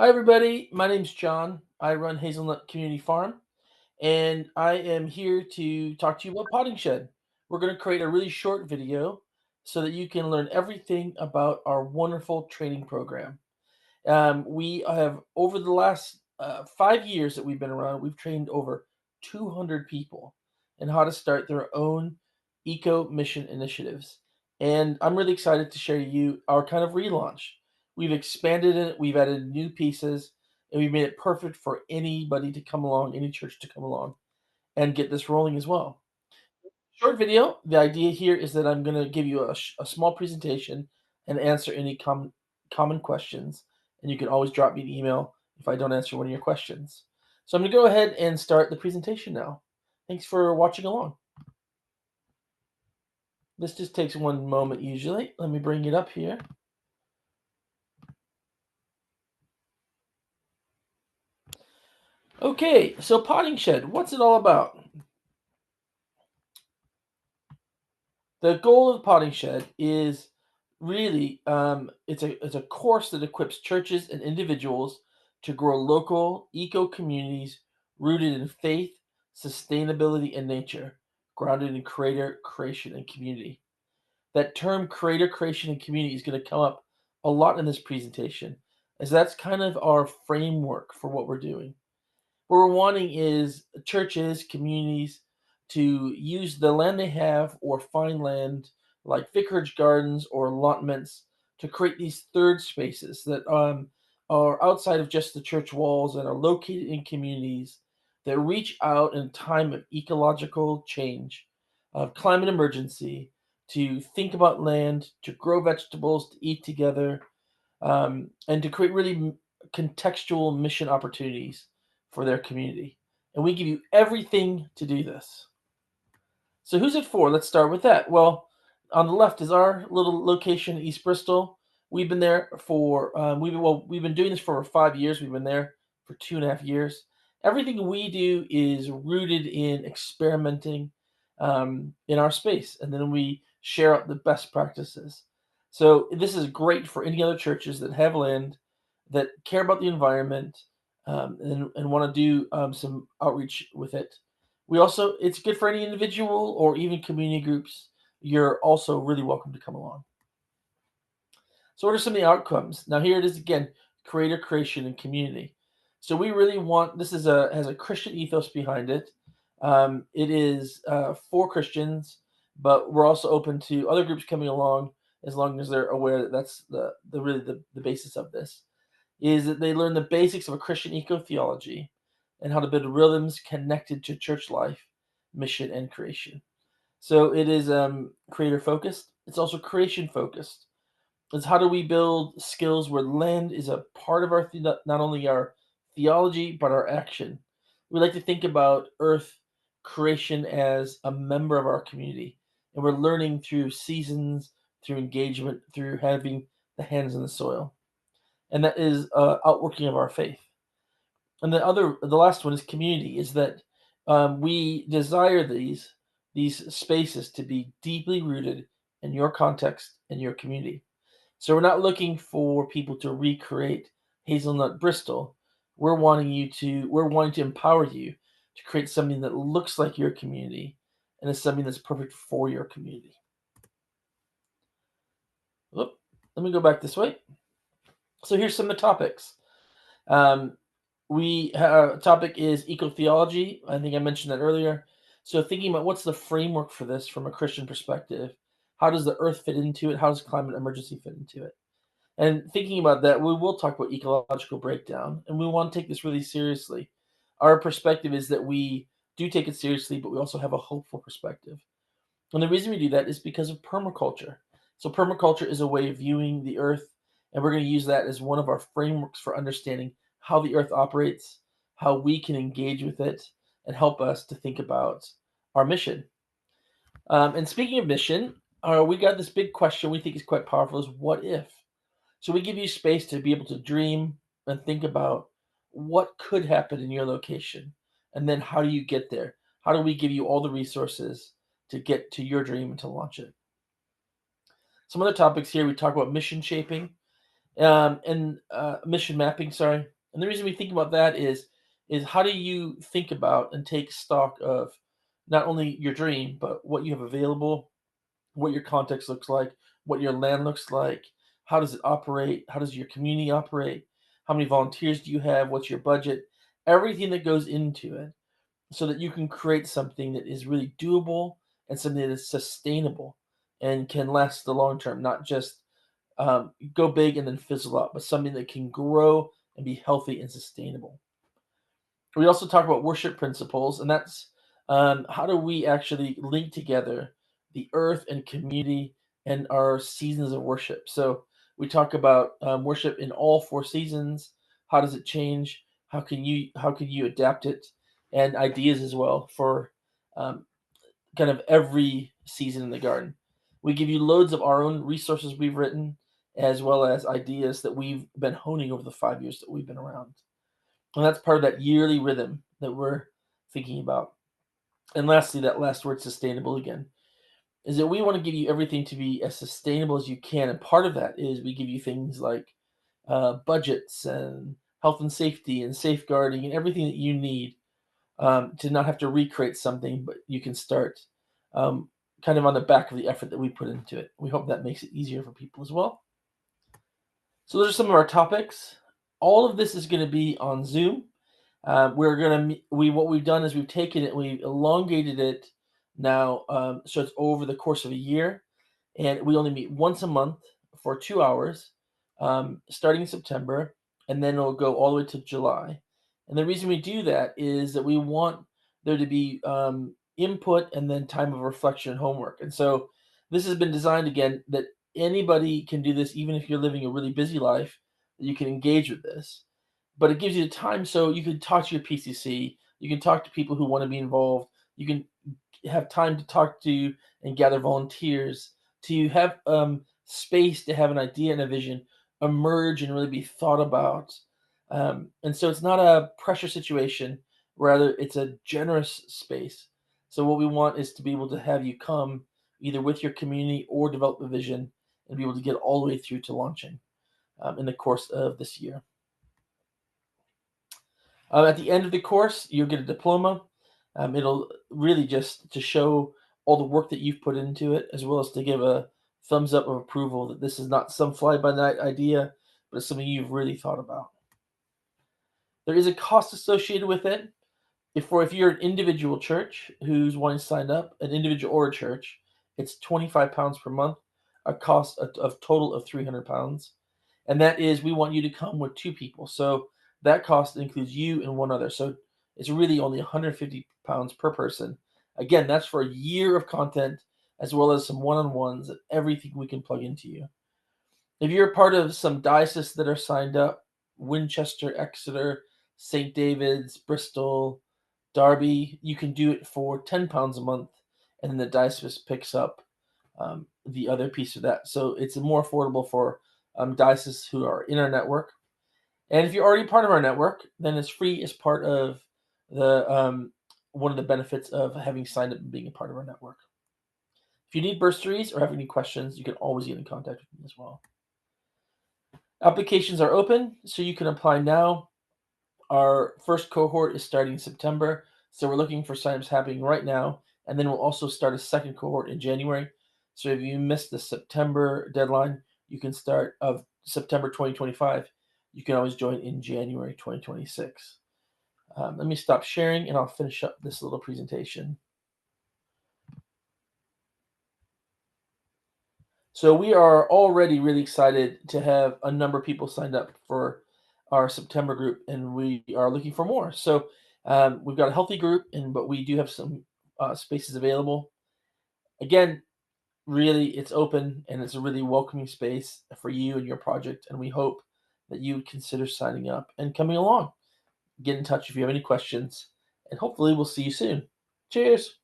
Hi, everybody. My name's John. I run Hazelnut Community Farm, and I am here to talk to you about Potting Shed. We're going to create a really short video so that you can learn everything about our wonderful training program. We have, over the last 5 years that we've been around, we've trained over 200 people in how to start their own eco mission initiatives. And I'm really excited to share you our kind of relaunch. We've expanded it, we've added new pieces, and we've made it perfect for anybody to come along, any church to come along and get this rolling as well. Short video. The idea here is that I'm going to give you a small presentation and answer any common questions. And you can always drop me an email if I don't answer one of your questions. So I'm going to go ahead and start the presentation now. Thanks for watching along. This just takes one moment usually. Let me bring it up here. Okay, so Potting Shed, what's it all about? The goal of Potting Shed is really it's a course that equips churches and individuals to grow local eco communities rooted in faith, sustainability, and nature, grounded in creator, creation, and community. That term creator, creation, and community is going to come up a lot in this presentation, as that's kind of our framework for what we're doing. What we're wanting is churches, communities to use the land they have or find land like vicarage gardens or allotments to create these third spaces that are outside of just the church walls and are located in communities that reach out in a time of ecological change, of climate emergency, to think about land, to grow vegetables, to eat together, and to create really contextual mission opportunities for their community. And we give you everything to do this. So, who's it for? Let's start with that. Well, on the left is our little location in East Bristol. We've been there for we've been doing this for over 5 years. We've been there for 2.5 years. Everything we do is rooted in experimenting in our space, and then we share out the best practices. So this is great for any other churches that have land, that care about the environment, and want to do some outreach with it. We also It's good for any individual or even community groups. You're also really welcome to come along. So what are some of the outcomes? Now here it is again, creator, creation, and community. So we really want this is a has a Christian ethos behind it. It is for Christians, but we're also open to other groups coming along as long as they're aware that that's the basis of this is that they learn the basics of a Christian eco theology and how to build rhythms connected to church life, mission, and creation. So it is creator focused. It's also creation focused. It's how do we build skills where land is a part of our not only our theology but our action. We like to think about Earth creation as a member of our community, and we're learning through seasons, through engagement, through having the hands in the soil, and that is outworking of our faith. And the last one is community. Is that we desire these spaces to be deeply rooted in your context and your community. So we're not looking for people to recreate Hazelnut Bristol. We're wanting to empower you to create something that looks like your community and is something that's perfect for your community. Oop, let me go back this way. So here's some of the topics. Um, topic is eco theology. I think I mentioned that earlier. So thinking about what's the framework for this from a Christian perspective, how does the earth fit into it? How does climate emergency fit into it? And thinking about that, we will talk about ecological breakdown, and we want to take this really seriously. Our perspective is that we do take it seriously, but we also have a hopeful perspective. And the reason we do that is because of permaculture. So, permaculture is a way of viewing the earth, and we're going to use that as one of our frameworks for understanding how the earth operates, how we can engage with it, and help us to think about our mission. And speaking of mission, we got this big question we think is quite powerful: is what if? So we give you space to be able to dream and think about what could happen in your location. And then how do you get there? How do we give you all the resources to get to your dream and to launch it? Some other topics here we talk about mission shaping. and mission mapping. Sorry, and the reason we think about that is how do you think about and take stock of not only your dream but what you have available, what your context looks like, what your land looks like, how does it operate, how does your community operate, how many volunteers do you have, what's your budget, everything that goes into it, so that you can create something that is really doable and something that is sustainable and can last the long term, not just go big and then fizzle out, but something that can grow and be healthy and sustainable. We also talk about worship principles, and that's how do we actually link together the earth and community and our seasons of worship. So we talk about worship in all four seasons. How does it change? How can you adapt it? And ideas as well for um, kind of every season in the garden. We give you loads of our own resources we've written, as well as ideas that we've been honing over the 5 years that we've been around. And that's part of that yearly rhythm that we're thinking about. And lastly, that last word, sustainable again, is that we want to give you everything to be as sustainable as you can. And part of that is we give you things like budgets and health and safety and safeguarding and everything that you need to not have to recreate something, but you can start um, kind of on the back of the effort that we put into it. We hope that makes it easier for people as well. So those are some of our topics. All of this is going to be on Zoom. We're gonna we what we've done is we've taken it, we've elongated it now, so it's over the course of a year, and we only meet once a month for 2 hours, starting in September, and then it'll go all the way to July. And the reason we do that is that we want there to be input and then time of reflection and homework. And so this has been designed again that anybody can do this, even if you're living a really busy life, that you can engage with this, but it gives you the time so you can talk to your PCC, you can talk to people who want to be involved, you can have time to talk to and gather volunteers, to have space to have an idea and a vision emerge and really be thought about. And so it's not a pressure situation, rather, it's a generous space. So, what we want is to be able to have you come either with your community or develop a vision and be able to get all the way through to launching in the course of this year. At the end of the course, you'll get a diploma. It'll really just to show all the work that you've put into it, as well as to give a thumbs up of approval that this is not some fly by night idea, but it's something you've really thought about. There is a cost associated with it. If you're an individual church who's wanting to sign up, an individual or a church, it's £25 per month, a cost of total of £300. And that is we want you to come with two people. So that cost includes you and one other. So it's really only £150 per person. Again, that's for a year of content as well as some one-on-ones and everything we can plug into you. If you're a part of some dioceses that are signed up, Winchester, Exeter, St. David's, Bristol, Derby, you can do it for £10 a month, and then the diocese picks up the other piece of that. So it's more affordable for dioceses who are in our network. And if you're already part of our network, then it's free as part of the one of the benefits of having signed up and being a part of our network. If you need bursaries or have any questions, you can always get in contact with me as well. Applications are open, so you can apply now. Our first cohort is starting in September, so we're looking for signups happening right now, and then we'll also start a second cohort in January. So if you missed the September deadline, you can start of September 2025. You can always join in January 2026. Let me stop sharing, and I'll finish up this little presentation. So we are already really excited to have a number of people signed up for our September group, and we are looking for more. So we've got a healthy group, but we do have some spaces available. Again, really, it's open and it's a really welcoming space for you and your project, and we hope that you consider signing up and coming along. Get in touch if you have any questions, and hopefully we'll see you soon. Cheers.